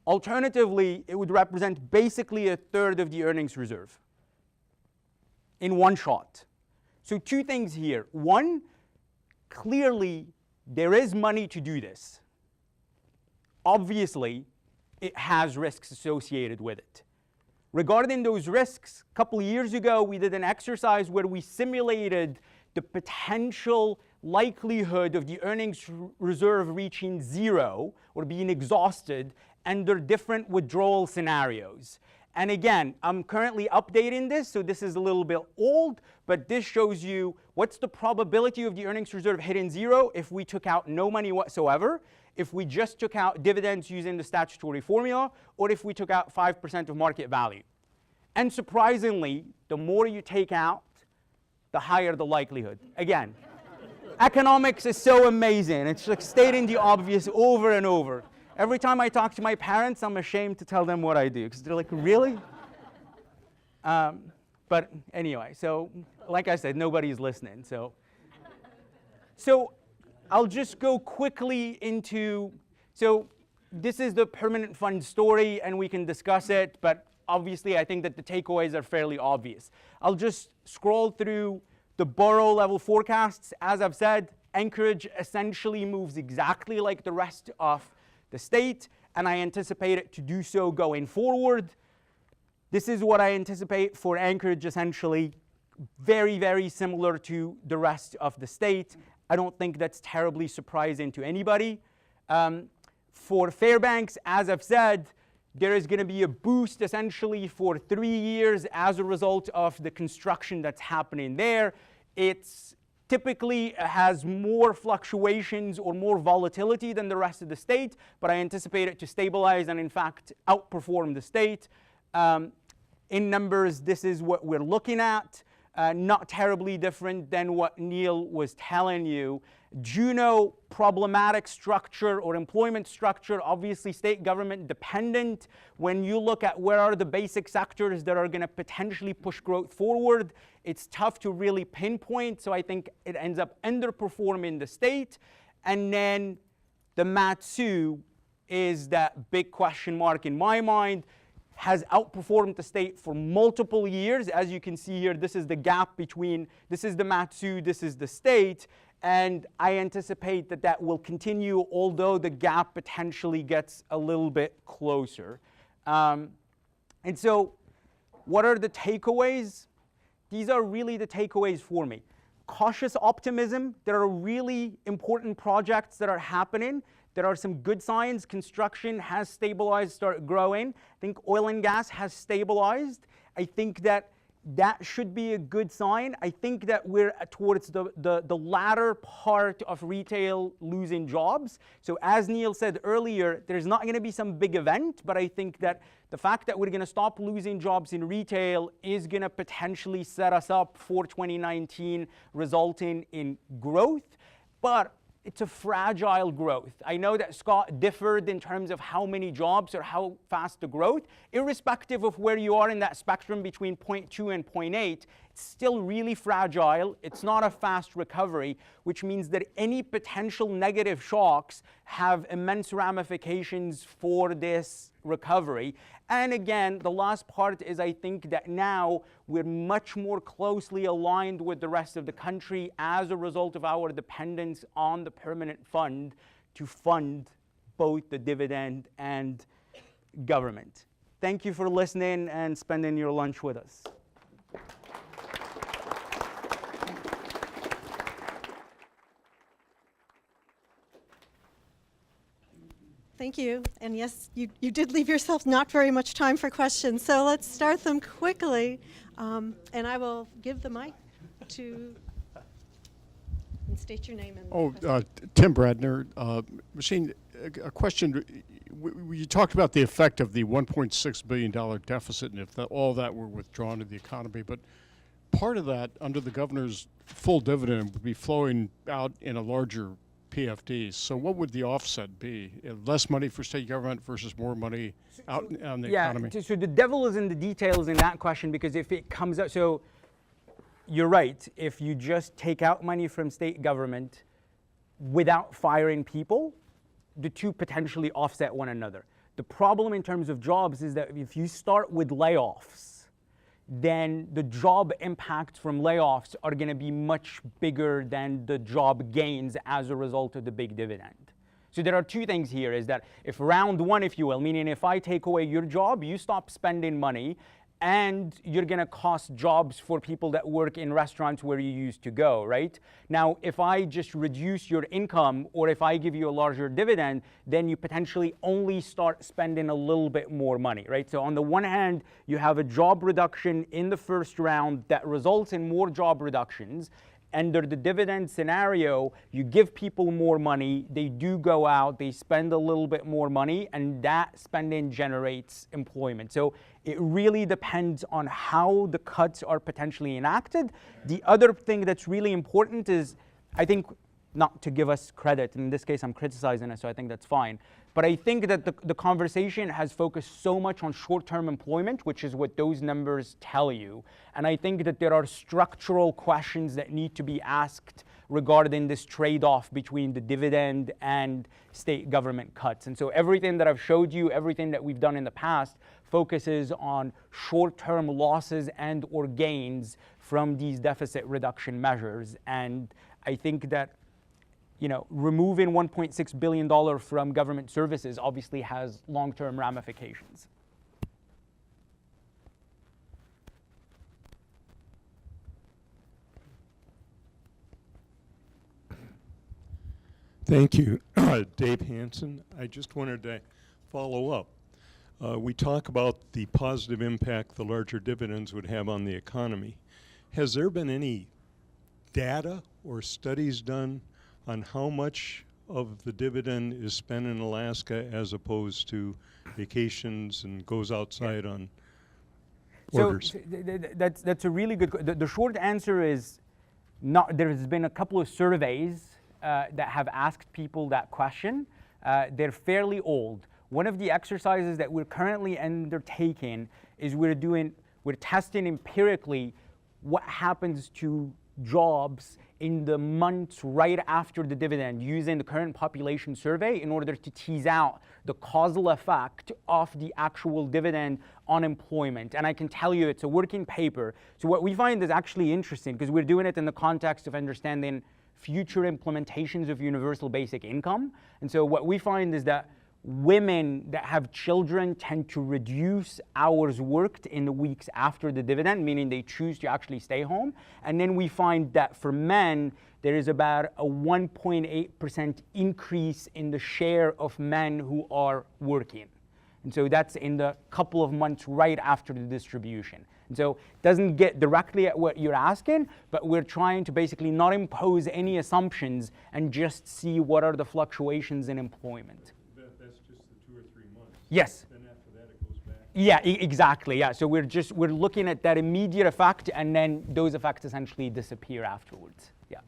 Alternatively, it would represent basically a third of the earnings reserve in one shot. So 2 things here. One, clearly there is money to do this. Obviously, it has risks associated with it. Regarding those risks, a couple of years ago, we did an exercise where we simulated the potential likelihood of the earnings reserve reaching 0 or being exhausted under different withdrawal scenarios. And again, I'm currently updating this, so this is a little bit old, but this shows you what's the probability of the earnings reserve hitting 0 if we took out no money whatsoever, if we just took out dividends using the statutory formula, or if we took out 5% of market value. And surprisingly, the more you take out, the higher the likelihood. Again, economics is so amazing. It's like stating the obvious over and over. Every time I talk to my parents, I'm ashamed to tell them what I do, because they're like, really? But anyway, so like I said, nobody's listening. So I'll just go quickly into, so this is the permanent fund story, and we can discuss it, but obviously I think that the takeaways are fairly obvious. I'll just scroll through the borough level forecasts. As I've said, Anchorage essentially moves exactly like the rest of the state, and I anticipate it to do so going forward. This is what I anticipate for Anchorage, essentially very, very similar to the rest of the state. I don't think that's terribly surprising to anybody. For Fairbanks, as I've said, there is going to be a boost essentially for 3 years as a result of the construction that's happening there. It's typically has more fluctuations or more volatility than the rest of the state, but I anticipate it to stabilize and in fact outperform the state. In numbers, this is what we're looking at. Not terribly different than what Neil was telling you. Juneau, problematic structure or employment structure, obviously state government dependent. When you look at where are the basic sectors that are going to potentially push growth forward, it's tough to really pinpoint, so I think it ends up underperforming the state. And then the MatSu is that big question mark in my mind. Has outperformed the state for multiple years. As you can see here, this is the gap between, this is the MatSu, this is the state, and I anticipate that that will continue, although the gap potentially gets a little bit closer. And so, what are the takeaways? These are really the takeaways for me. Cautious optimism. There are really important projects that are happening there are some good signs. Construction has stabilized, started growing. I think oil and gas has stabilized. I think that should be a good sign. I think that we're towards the latter part of retail losing jobs. So as Neil said earlier, there's not going to be some big event, but I think that the fact that we're going to stop losing jobs in retail is going to potentially set us up for 2019, resulting in growth. But it's a fragile growth. I know that Scott differed in terms of how many jobs or how fast the growth. Irrespective of where you are in that spectrum between 0.2 and 0.8, it's still really fragile. It's not a fast recovery, which means that any potential negative shocks have immense ramifications for this recovery. And again, the last part is I think that now we're much more closely aligned with the rest of the country as a result of our dependence on the permanent fund to fund both the dividend and government. Thank you for listening and spending your lunch with us. Thank you. And yes, you did leave yourself not very much time for questions. So let's start them quickly. And I will give the mic to, and state your name. And Tim Bradner. Machine, a question. You talked about the effect of the $1.6 billion deficit and if all that were withdrawn to the economy. But part of that, under the governor's full dividend, would be flowing out in a larger PFDs. So what would the offset be? Less money for state government versus more money out on the economy? So the devil is in the details in that question, because if it comes out, so you're right, if you just take out money from state government without firing people, the two potentially offset one another. The problem in terms of jobs is that if you start with layoffs, then the job impacts from layoffs are going to be much bigger than the job gains as a result of the big dividend. So there are two things here, is that if round one, if you will, meaning if I take away your job, you stop spending money, and you're going to cost jobs for people that work in restaurants where you used to go, right? Now, if I just reduce your income, or if I give you a larger dividend, then you potentially only start spending a little bit more money, right? So on the one hand, you have a job reduction in the first round that results in more job reductions. Under the dividend scenario, you give people more money, they do go out, they spend a little bit more money, and that spending generates employment. So it really depends on how the cuts are potentially enacted. The other thing that's really important is, I think, not to give us credit, in this case I'm criticizing it, so I think that's fine, but I think that the conversation has focused so much on short-term employment, which is what those numbers tell you. And I think that there are structural questions that need to be asked regarding this trade-off between the dividend and state government cuts. And so everything that I've showed you, everything that we've done in the past, focuses on short-term losses and or gains from these deficit reduction measures. And I think that removing $1.6 billion from government services obviously has long-term ramifications. Thank you. Dave Hansen. I just wanted to follow up. We talk about the positive impact the larger dividends would have on the economy. Has there been any data or studies done on how much of the dividend is spent in Alaska as opposed to vacations and goes outside on orders? So that's a really good question. The short answer is not. There has been a couple of surveys that have asked people that question. They're fairly old. One of the exercises that we're currently undertaking is we're testing empirically what happens to jobs in the months right after the dividend using the current population survey in order to tease out the causal effect of the actual dividend on employment. And I can tell you it's a working paper. So what we find is actually interesting, because we're doing it in the context of understanding future implementations of universal basic income. And so what we find is that women that have children tend to reduce hours worked in the weeks after the dividend, meaning they choose to actually stay home. And then we find that for men, there is about a 1.8% increase in the share of men who are working. And so that's in the couple of months right after the distribution. And so it doesn't get directly at what you're asking, but we're trying to basically not impose any assumptions and just see what are the fluctuations in employment. That's just the 2 or 3 months. Yes. Then after that, it goes back. Yeah, exactly. Yeah. So we're looking at that immediate effect, and then those effects essentially disappear afterwards. Yeah.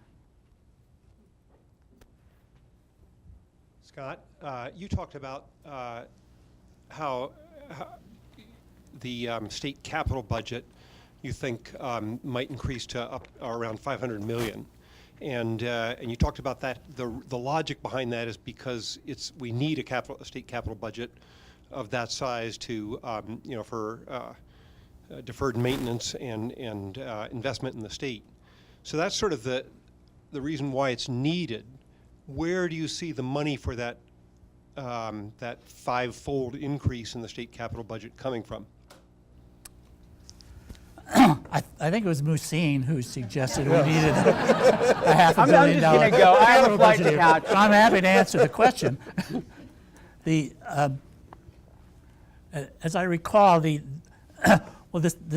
Scott, you talked about how the state capital budget you think might increase to up around 500 million, and you talked about that. The logic behind that is because we need a state capital budget of that size to for deferred maintenance and investment in the state. So that's sort of the reason why it's needed. Where do you see the money for that that five-fold increase in the state capital budget coming from? I think it was Musin who suggested we needed a half a I'm billion just dollar going to go. I have a capital flight budget to here. catch. So I'm happy to answer the question. As I recall, the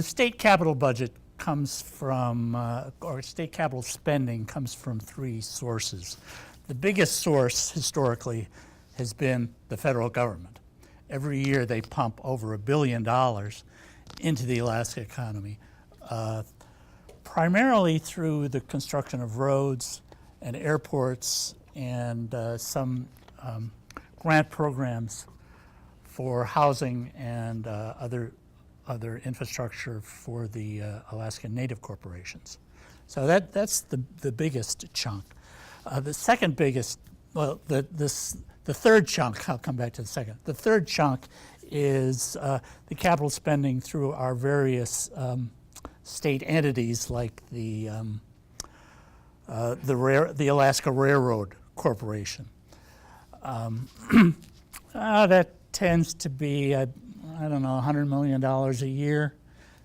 state capital budget comes from, or state capital spending comes from 3 sources. The biggest source historically has been the federal government. Every year they pump over $1 billion into the Alaska economy, primarily through the construction of roads and airports and some grant programs for housing and other infrastructure for the Alaskan Native corporations. So that's the biggest chunk. The second biggest, well, the third chunk, I'll come back to the second. The third chunk is the capital spending through our various state entities like the Alaska Railroad Corporation. That tends to be, I don't know, $100 million a year.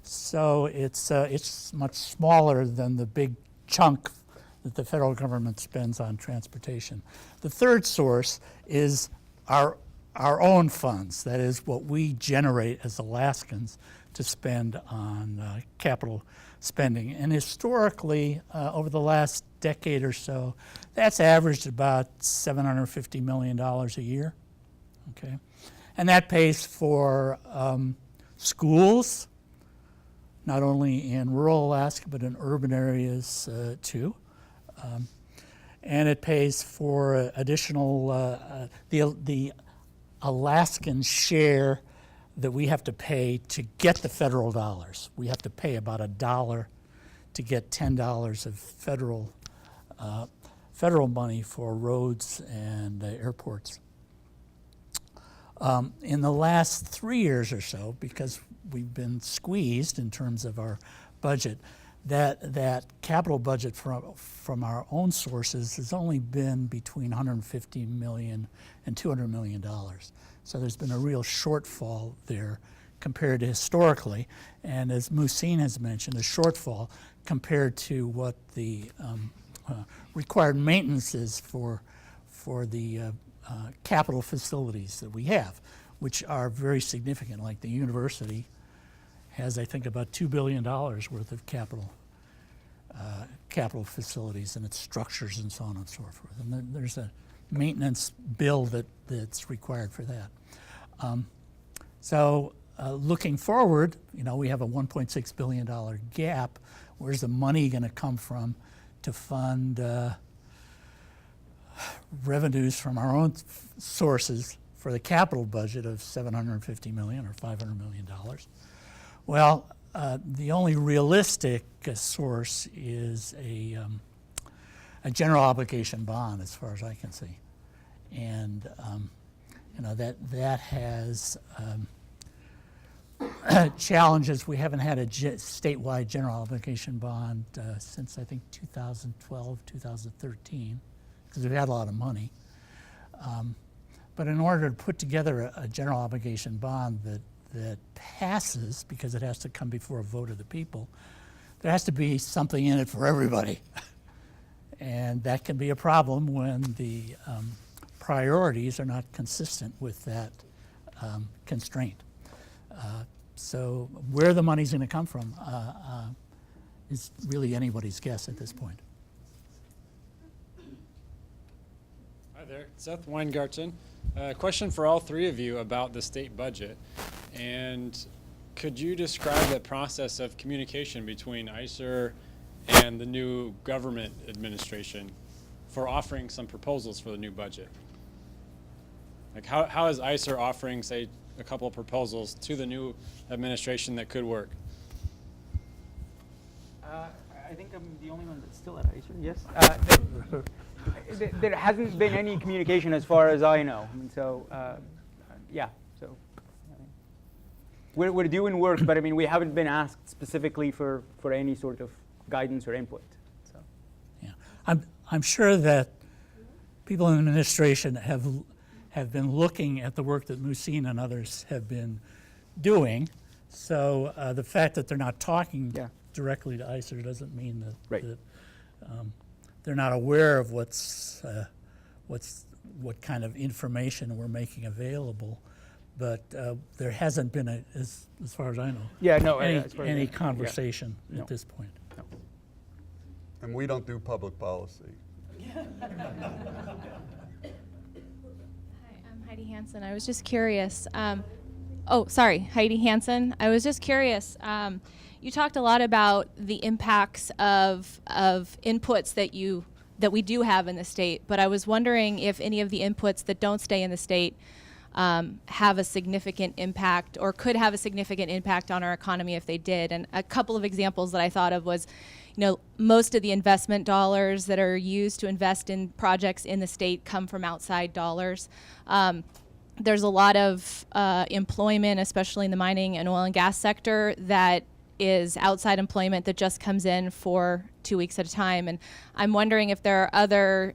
So it's much smaller than the big chunk that the federal government spends on transportation. The third source is our own funds, that is what we generate as Alaskans to spend on capital spending. And historically, over the last decade or so, that's averaged about $750 million a year, okay? And that pays for schools, not only in rural Alaska, but in urban areas too. And it pays for additional, the Alaskan share that we have to pay to get the federal dollars. We have to pay about $1 to get $10 of federal money for roads and airports. In the last 3 years or so, because we've been squeezed in terms of our budget, that capital budget from our own sources has only been between $150 million and $200 million. So there's been a real shortfall there compared to historically, and as Musin has mentioned, a shortfall compared to what the required maintenance is for the capital facilities that we have, which are very significant. Like the university has, I think, about $2 billion worth of capital facilities and its structures and so on and so forth. And then there's a maintenance bill that's required for that. So looking forward, we have a $1.6 billion gap. Where's the money going to come from to fund revenues from our own sources for the capital budget of $750 million or $500 million? Well, the only realistic source is a general obligation bond, as far as I can see, and that has challenges. We haven't had a statewide general obligation bond since I think 2012, 2013, because we've had a lot of money. But in order to put together a general obligation bond that passes, because it has to come before a vote of the people, there has to be something in it for everybody. And that can be a problem when the priorities are not consistent with that constraint. So where the money's going to come from is really anybody's guess at this point. Hi there, Seth Weingarten. Question for all three of you about the state budget. And could you describe the process of communication between ICER and the new government administration for offering some proposals for the new budget? Like how is ICER offering, say, a couple of proposals to the new administration that could work? I think I'm the only one that's still at ICER. Yes. There hasn't been any communication as far as I know. And so, yeah. So we're doing work, but I mean, we haven't been asked specifically for any sort of guidance or input. So. Yeah, I'm sure that people in the administration have been looking at the work that Musin and others have been doing. So the fact that they're not talking directly to ICER doesn't mean that, they're not aware of what kind of information we're making available. But there hasn't been, as far as I know, any conversation at this point. No. And we don't do public policy. Hi, I'm Heidi Hansen. I was just curious. Heidi Hansen. I was just curious. You talked a lot about the impacts of inputs that we do have in the state, but I was wondering if any of the inputs that don't stay in the state have a significant impact or could have a significant impact on our economy if they did. And a couple of examples that I thought of was, most of the investment dollars that are used to invest in projects in the state come from outside dollars. There's a lot of employment, especially in the mining and oil and gas sector, that is outside employment that just comes in for 2 weeks at a time. And I'm wondering if there are other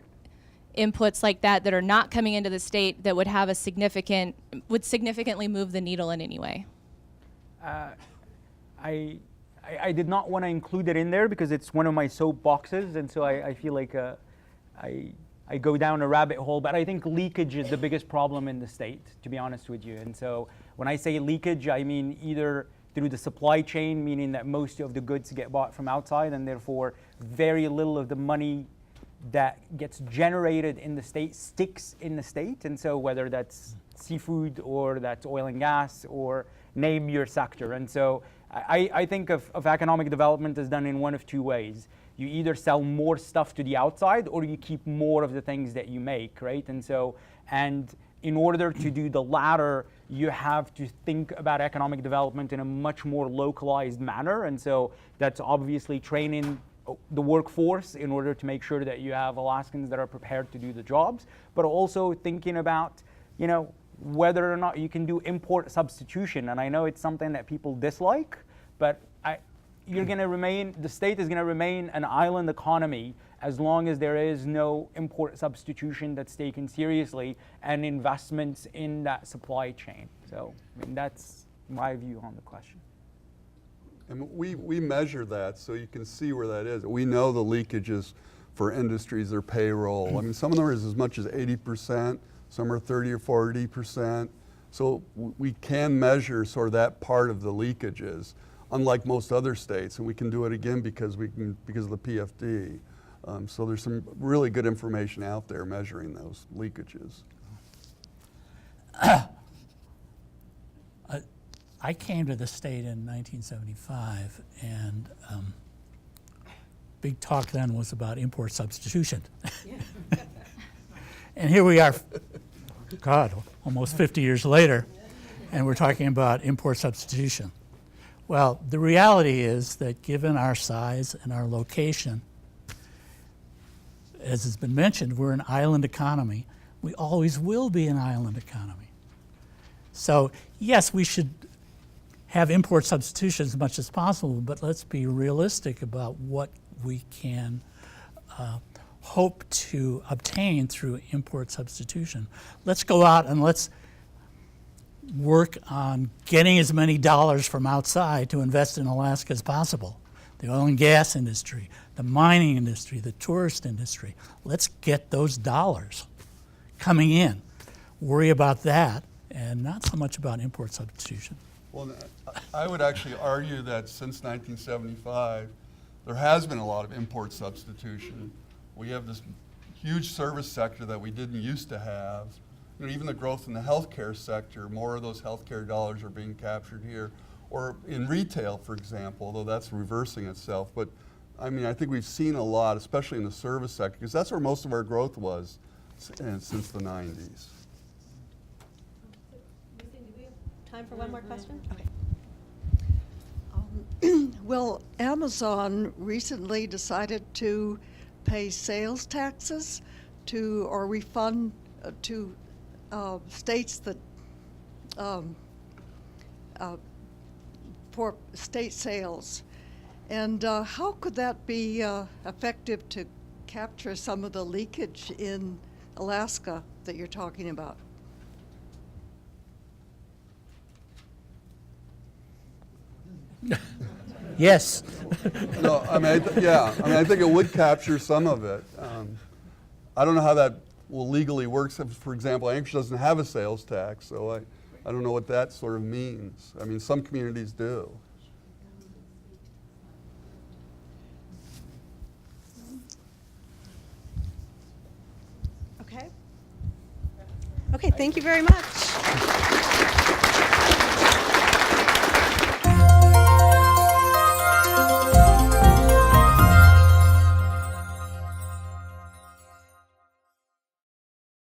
inputs like that are not coming into the state that would have would significantly move the needle in any way. I did not want to include it in there because it's one of my soapboxes, and so I feel like I go down a rabbit hole. But I think leakage is the biggest problem in the state, to be honest with you. And so when I say leakage, I mean either through the supply chain, meaning that most of the goods get bought from outside, and therefore very little of the money that gets generated in the state sticks in the state. And so whether that's seafood or that's oil and gas or name your sector. And so I think of economic development as done in one of two ways. You either sell more stuff to the outside or you keep more of the things that you make, right? And in order to do the latter, you have to think about economic development in a much more localized manner. And so that's obviously training the workforce in order to make sure that you have Alaskans that are prepared to do the jobs, but also thinking about, whether or not you can do import substitution. And I know it's something that people dislike, but the state is going to remain an island economy as long as there is no import substitution that's taken seriously and investments in that supply chain. So that's my view on the question. And we measure that so you can see where that is. We know the leakages for industries, their payroll. I mean, some of them are as much as 80%, some are 30 or 40%. So we can measure sort of that part of the leakages, unlike most other states, and we can do it again because of the PFD. So there's some really good information out there measuring those leakages. I came to the state in 1975, and big talk then was about import substitution. And here we are, almost 50 years later, and we're talking about import substitution. Well, the reality is that given our size and our location, as has been mentioned, we're an island economy. We always will be an island economy. So yes, we should have import substitution as much as possible, but let's be realistic about what we can hope to obtain through import substitution. Let's go out and let's work on getting as many dollars from outside to invest in Alaska as possible. The oil and gas industry, the mining industry, the tourist industry. Let's get those dollars coming in. Worry about that and not so much about import substitution. Well, I would actually argue that since 1975, there has been a lot of import substitution. We have this huge service sector that we didn't used to have. You know, even the growth in the healthcare sector, more of those healthcare dollars are being captured here. Or in retail, for example, although that's reversing itself. But I mean, I think we've seen a lot, especially in the service sector, because that's where most of our growth was since the 90s. Do we have time for one more question? Okay. Well, Amazon recently decided to pay sales taxes to or refund to states that for state sales. And how could that be effective to capture some of the leakage in Alaska that you're talking about? Yes. No, I mean, I think it would capture some of it. I don't know how that will legally work. For example, Anchorage doesn't have a sales tax, so I don't know what that sort of means. I mean, some communities do. Okay. Okay, thank you very much.